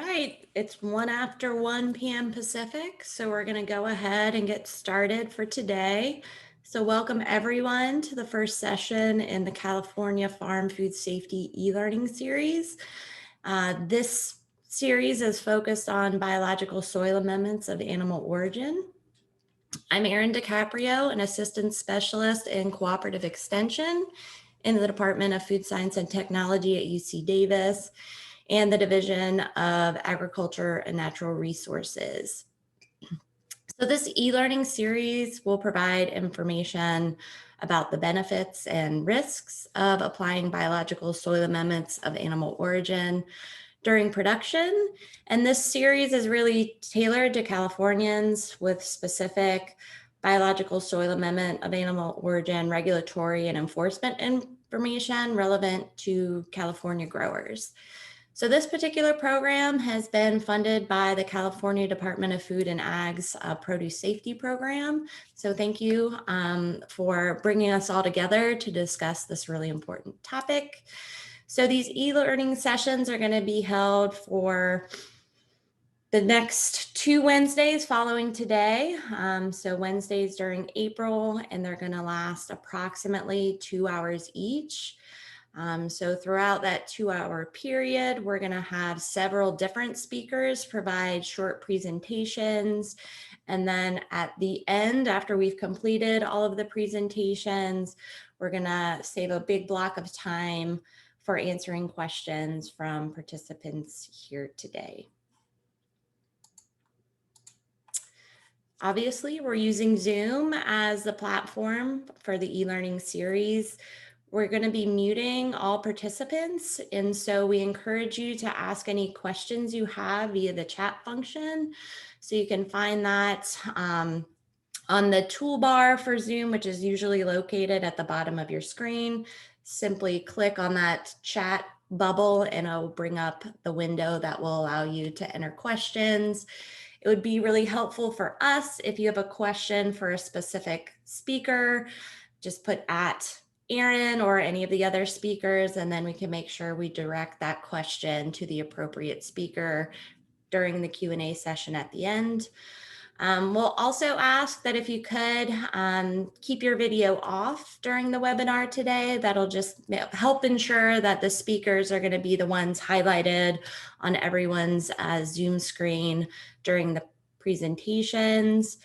right, it's 1 after 1 p.m. Pacific, so we're going to go ahead and get started for today. So welcome everyone to the first session in the California Farm Food Safety e-learning series. This series is focused on biological soil amendments of animal origin. I'm Erin DiCaprio, an assistant specialist in cooperative extension in the Department of Food Science and Technology at UC Davis and the Division of Agriculture and Natural Resources. So this e-learning series will provide information about the benefits and risks of applying biological soil amendments of animal origin during production. And this series is really tailored to Californians with specific biological soil amendment of animal origin regulatory and enforcement information relevant to California growers. So this particular program has been funded by the California Department of Food and Ag's Produce Safety Program. So thank you for bringing us all together to discuss this really important topic. So these e-learning sessions are going to be held for the next 2 Wednesdays following today. So Wednesdays during April, and they're going to last approximately 2 hours each. So throughout that 2-hour period, we're going to have several different speakers provide short presentations. And then at the end, after we've completed all of the presentations, we're going to save a big block of time for answering questions from participants here today. Obviously, we're using Zoom as the platform for the e-learning series. We're going to be muting all participants, and so we encourage you to ask any questions you have via the chat function. So you can find that on the toolbar for Zoom, which is usually located at the bottom of your screen. Simply click on that chat bubble and it'll bring up the window that will allow you to enter questions. It would be really helpful for us if you have a question for a specific speaker, just put at Erin or any of the other speakers, and then we can make sure we direct that question to the appropriate speaker during the Q&A session at the end. We'll also ask that if you could keep your video off during the webinar today. That'll just help ensure that the speakers are going to be the ones highlighted on everyone's Zoom screen during the presentations.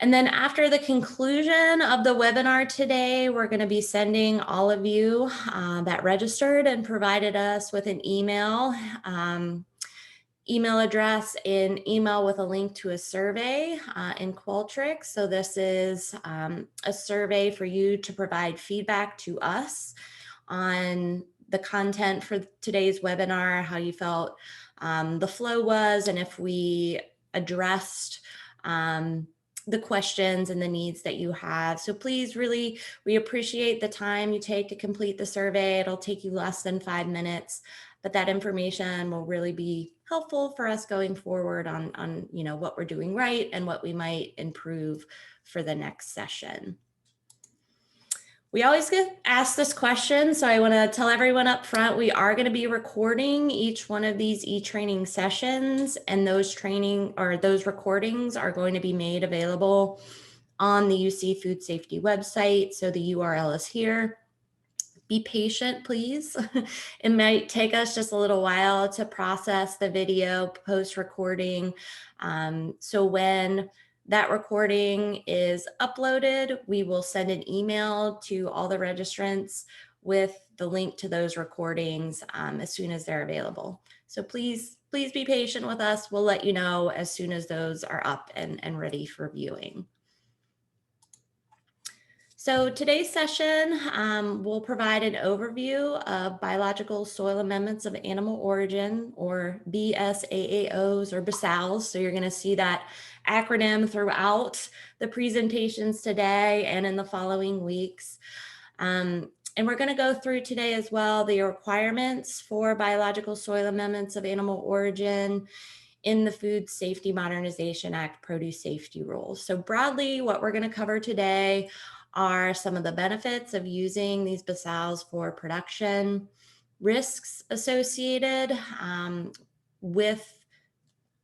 And then after the conclusion of the webinar today, we're going to be sending all of you that registered and provided us with an email address and email with a link to a survey in Qualtrics. So this is a survey for you to provide feedback to us on the content for today's webinar, how you felt the flow was, and if we addressed the questions and the needs that you have. So please, really, we appreciate the time you take to complete the survey. It'll take you less than 5 minutes, but that information will really be helpful for us going forward on what we're doing right and what we might improve for the next session. We always get asked this question, so I want to tell everyone up front, we are going to be recording each one of these e-training sessions, and those recordings are going to be made available on the UC Food Safety website. So the URL is here. Be patient, please. It might take us just a little while to process the video post-recording. So when that recording is uploaded, we will send an email to all the registrants with the link to those recordings as soon as they're available. So please be patient with us. We'll let you know as soon as those are up and ready for viewing. So today's session will provide an overview of biological soil amendments of animal origin, or BSAAOs or BSAAOs. So you're going to see that acronym throughout the presentations today and in the following weeks. And we're going to go through today as well the requirements for biological soil amendments of animal origin in the Food Safety Modernization Act Produce Safety Rules. So broadly, what we're going to cover today are some of the benefits of using these BSAAOs for production, risks associated with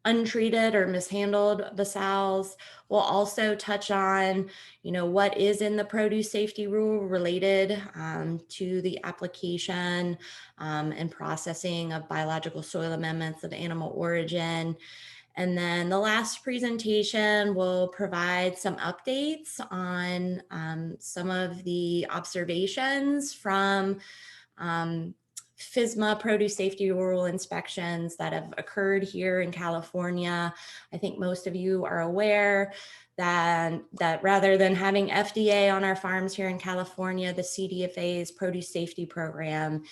untreated or mishandled BSAAOs. We'll also touch on, what is in the produce safety rule related to the application and processing of biological soil amendments of animal origin. And then the last presentation will provide some updates on some of the observations from FSMA produce safety rule inspections that have occurred here in California. I think most of you are aware that rather than having FDA on our farms here in California, the CDFA's Produce Safety Program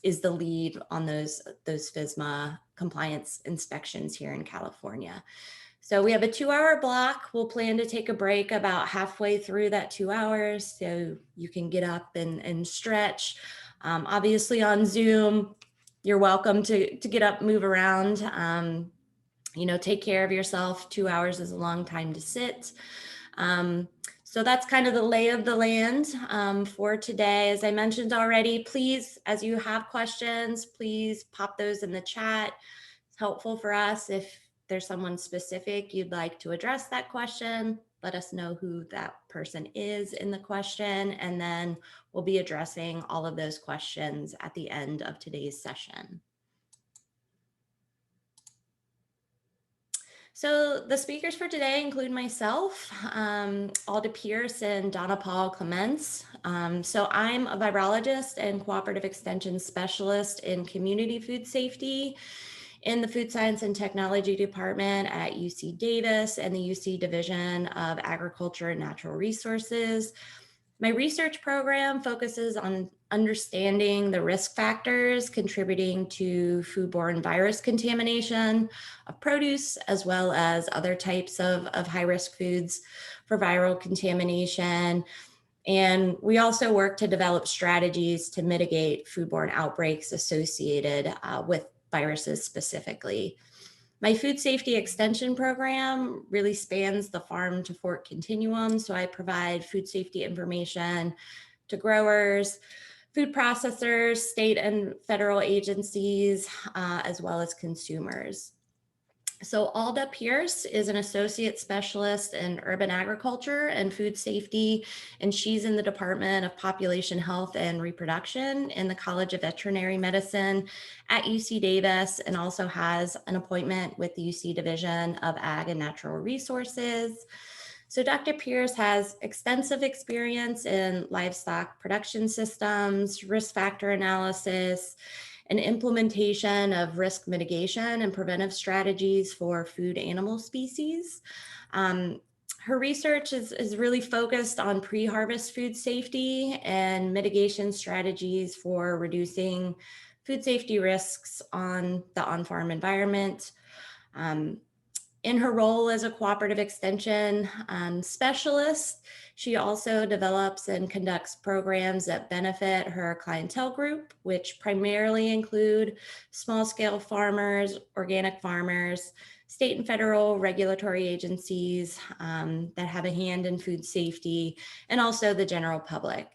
is the lead on those FSMA compliance inspections here in California. So we have a 2-hour block. We'll plan to take a break about halfway through that 2 hours so you can get up and stretch. Obviously on Zoom, you're welcome to get up, move around, take care of yourself. 2 hours is a long time to sit. So that's kind of the lay of the land for today. As I mentioned already, please, as you have questions, please pop those in the chat. It's helpful for us. If there's someone specific you'd like to address that question, let us know who that person is in the question, and then we'll be addressing all of those questions at the end of today's session. So the speakers for today include myself, Alda Pierce, and Donna Paul Clements. So I'm a virologist and cooperative extension specialist in community food safety in the Food Science and Technology Department at UC Davis and the UC Division of Agriculture and Natural Resources. My research program focuses on understanding the risk factors contributing to foodborne virus contamination of produce, as well as other types of high-risk foods for viral contamination. And we also work to develop strategies to mitigate foodborne outbreaks associated with viruses specifically. My food safety extension program really spans the farm to fork continuum. So I provide food safety information to growers, food processors, state and federal agencies, as well as consumers. So Alda Pierce is an associate specialist in urban agriculture and food safety, and she's in the Department of Population Health and Reproduction in the College of Veterinary Medicine at UC Davis, and also has an appointment with the UC Division of Ag and Natural Resources. So Dr. Pierce has extensive experience in livestock production systems, risk factor analysis, and implementation of risk mitigation and preventive strategies for food animal species. Her research is really focused on pre-harvest food safety and mitigation strategies for reducing food safety risks on the on-farm environment. In her role as a cooperative extension specialist, she also develops and conducts programs that benefit her clientele group, which primarily include small-scale farmers, organic farmers, state and federal regulatory agencies that have a hand in food safety, and also the general public.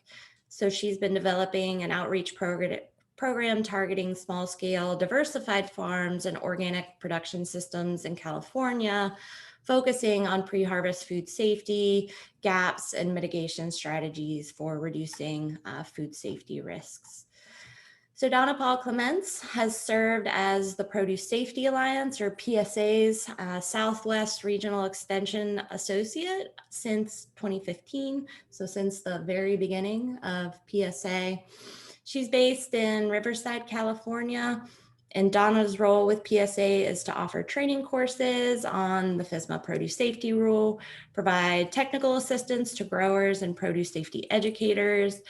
So she's been developing an outreach program targeting small-scale diversified farms and organic production systems in California, focusing on pre-harvest food safety, gaps, and mitigation strategies for reducing food safety risks. So Donna Paul Clements has served as the Produce Safety Alliance, or PSA's Southwest Regional Extension Associate since 2015, so since the very beginning of PSA. She's based in Riverside, California, and Donna's role with PSA is to offer training courses on the FSMA Produce Safety Rule, provide technical assistance to growers and produce safety educators,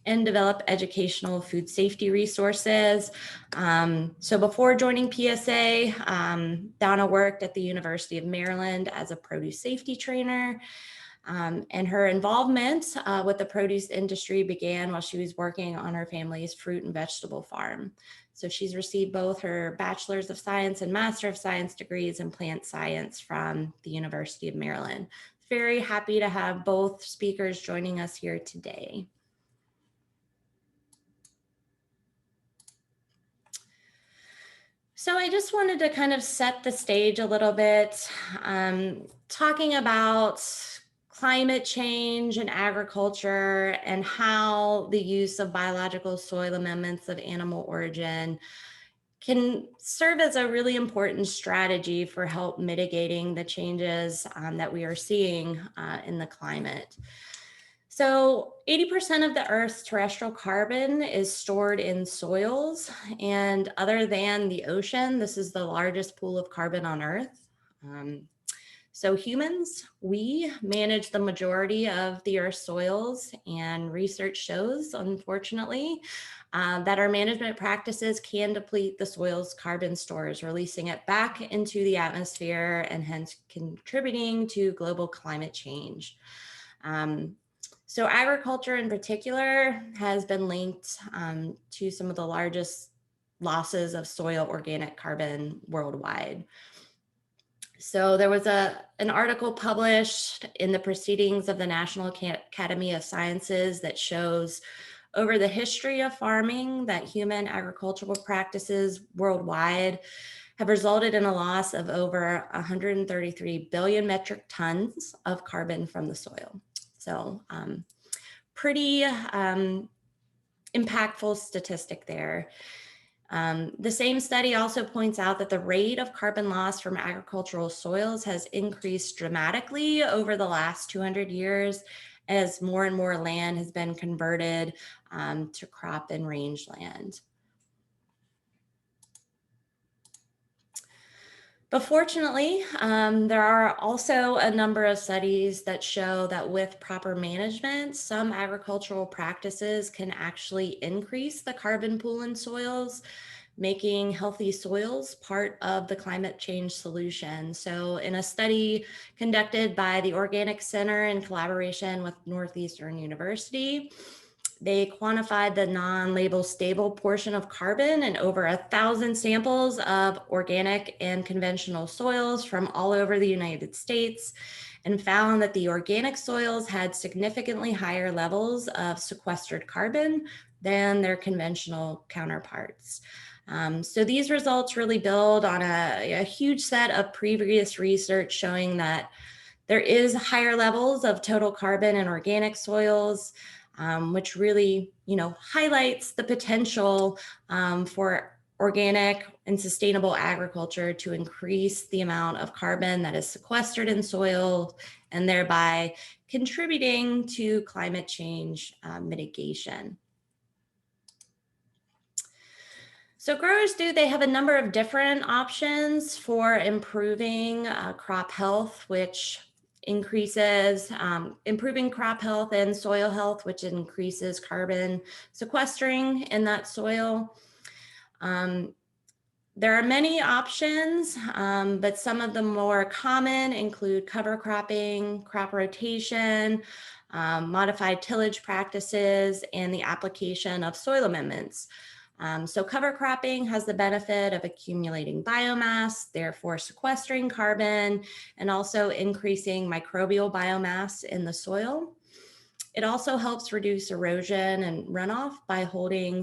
and develop educational food safety resources. So before joining PSA, Donna worked at the University of Maryland as a produce safety trainer. And her involvement with the produce industry began while she was working on her family's fruit and vegetable farm. So she's received both her Bachelor's of Science and Master of Science degrees in plant science from the University of Maryland. Very happy to have both speakers joining us here today. So I just wanted to kind of set the stage a little bit, talking about climate change and agriculture and how the use of biological soil amendments of animal origin can serve as a really important strategy for help mitigating the changes that we are seeing in the climate. So 80% of the Earth's terrestrial carbon is stored in soils, and other than the ocean, this is the largest pool of carbon on Earth. Um, so humans, we manage the majority of the Earth's soils, and research shows, unfortunately, that our management practices can deplete the soil's carbon stores, releasing it back into the atmosphere and hence contributing to global climate change. Um, so agriculture in particular has been linked to some of the largest losses of soil organic carbon worldwide. So there was an article published in the Proceedings of the National Academy of Sciences that shows over the history of farming that human agricultural practices worldwide have resulted in a loss of over 133 billion metric tons of carbon from the soil. So pretty impactful statistic there. The same study also points out that the rate of carbon loss from agricultural soils has increased dramatically over the last 200 years as more and more land has been converted to crop and rangeland. But fortunately, there are also a number of studies that show that with proper management, some agricultural practices can actually increase the carbon pool in soils, making healthy soils part of the climate change solution. So in a study conducted by the Organic Center in collaboration with Northeastern University, they quantified the non-label stable portion of carbon in over 1,000 samples of organic and conventional soils from all over the United States and found that the organic soils had significantly higher levels of sequestered carbon than their conventional counterparts. So these results really build on a huge set of previous research showing that there is higher levels of total carbon in organic soils, which really, highlights the potential for organic and sustainable agriculture to increase the amount of carbon that is sequestered in soil and thereby contributing to climate change mitigation. So growers they have a number of different options for improving crop health, which increases improving crop health and soil health, which increases carbon sequestering in that soil. There are many options, but some of the more common include cover cropping, crop rotation, modified tillage practices, and the application of soil amendments. So cover cropping has the benefit of accumulating biomass, therefore sequestering carbon, and also increasing microbial biomass in the soil. It also helps reduce erosion and runoff by holding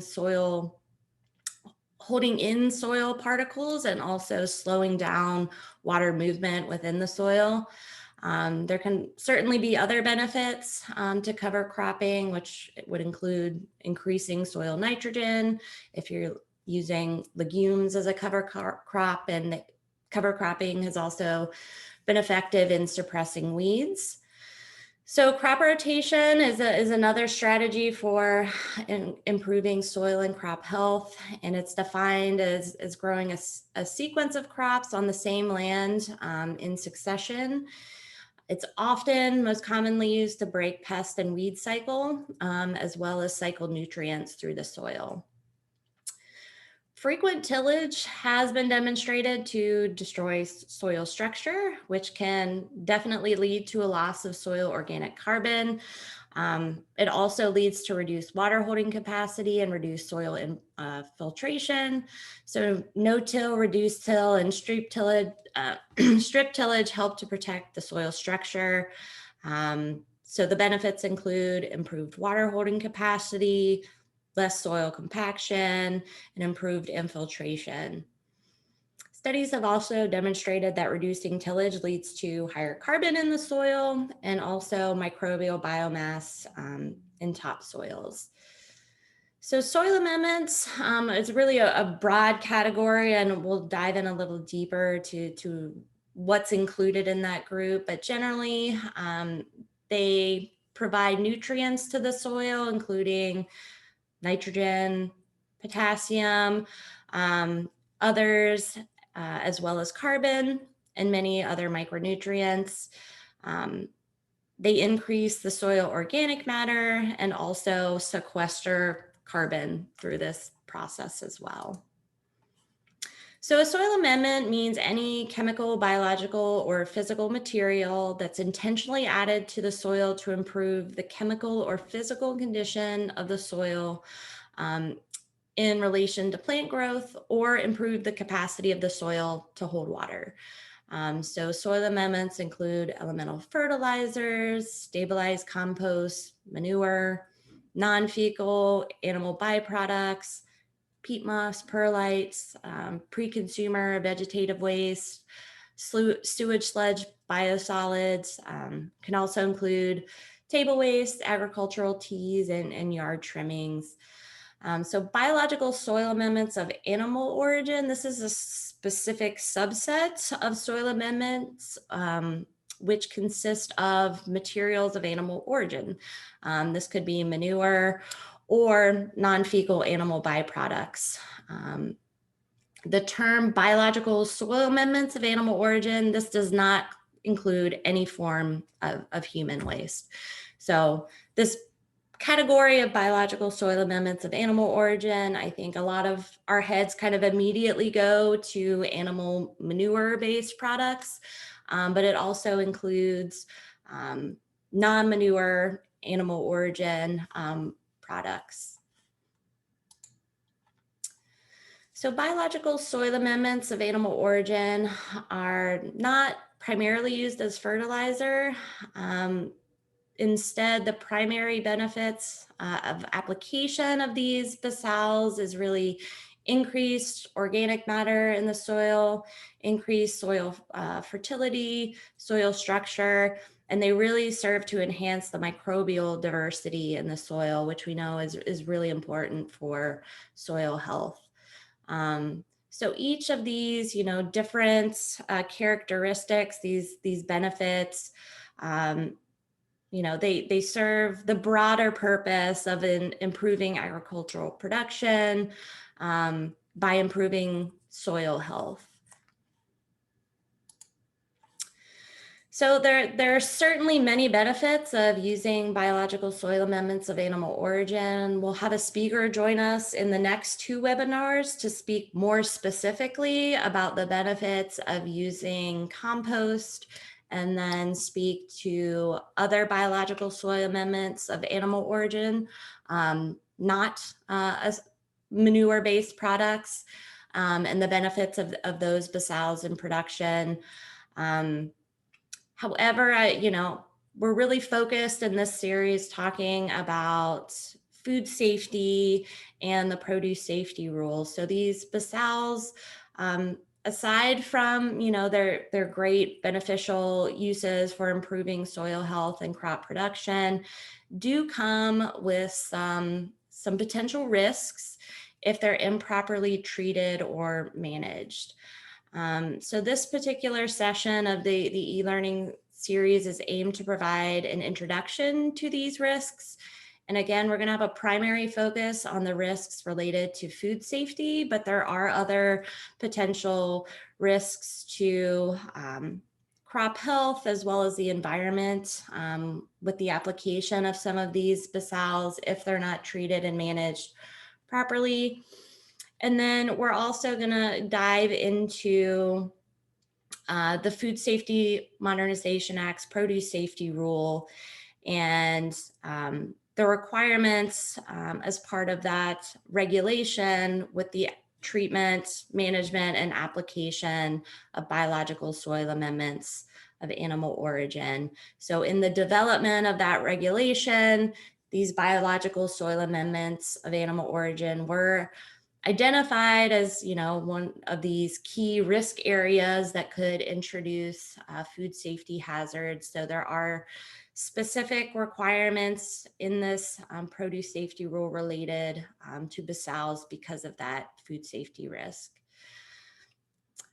in soil particles and also slowing down water movement within the soil. There can certainly be other benefits to cover cropping, which would include increasing soil nitrogen if you're using legumes as a cover crop, and cover cropping has also been effective in suppressing weeds. So crop rotation is another strategy for improving soil and crop health, and it's defined as growing a sequence of crops on the same land in succession. It's often most commonly used to break pest and weed cycle, as well as cycle nutrients through the soil. Frequent tillage has been demonstrated to destroy soil structure, which can definitely lead to a loss of soil organic carbon. It also leads to reduced water holding capacity and reduced soil filtration. So no-till, reduced till, and strip tillage, strip tillage help to protect the soil structure. So the benefits include improved water holding capacity, less soil compaction, and improved infiltration. Studies have also demonstrated that reducing tillage leads to higher carbon in the soil and also microbial biomass in topsoils. So soil amendments is really a broad category, and we'll dive in a little deeper to what's included in that group. But generally, they provide nutrients to the soil, including nitrogen, potassium, others, as well as carbon and many other micronutrients. They increase the soil organic matter and also sequester carbon through this process as well. So a soil amendment means any chemical, biological, or physical material that's intentionally added to the soil to improve the chemical or physical condition of the soil in relation to plant growth or improve the capacity of the soil to hold water. So soil amendments include elemental fertilizers, stabilized compost, manure, non-fecal animal byproducts, peat moss, perlites, pre-consumer vegetative waste, sewage sludge, biosolids, can also include table waste, agricultural teas, and yard trimmings. So biological soil amendments of animal origin, this is a specific subset of soil amendments which consist of materials of animal origin. This could be manure or non-fecal animal byproducts. The term biological soil amendments of animal origin, this does not include any form of human waste. So this category of biological soil amendments of animal origin, I think a lot of our heads kind of immediately go to animal manure-based products, but it also includes non-manure animal origin products. So biological soil amendments of animal origin are not primarily used as fertilizer. Instead, the primary benefits of application of these BSAAOs is really increased organic matter in the soil, increased soil fertility, soil structure, and they really serve to enhance the microbial diversity in the soil, which we know is really important for soil health. So each of these, different characteristics, these benefits, they serve the broader purpose of improving agricultural production by improving soil health. So there are certainly many benefits of using biological soil amendments of animal origin. We'll have a speaker join us in the next 2 webinars to speak more specifically about the benefits of using compost, and then speak to other biological soil amendments of animal origin, not as manure-based products, and the benefits of those BSAAOs in production. However, we're really focused in this series talking about food safety and the produce safety rules. So these BSAAOs, aside from, their great beneficial uses for improving soil health and crop production, do come with some potential risks if they're improperly treated or managed. So this particular session of the e-learning series is aimed to provide an introduction to these risks. And again, we're going to have a primary focus on the risks related to food safety, but there are other potential risks to crop health as well as the environment with the application of some of these BSAAOs if they're not treated and managed properly. And then we're also going to dive into the Food Safety Modernization Act's Produce Safety Rule and the requirements as part of that regulation with the treatment, management, and application of biological soil amendments of animal origin. So in the development of that regulation, these biological soil amendments of animal origin were identified as, one of these key risk areas that could introduce food safety hazards. So there are specific requirements in this produce safety rule related to BSAAOs because of that food safety risk.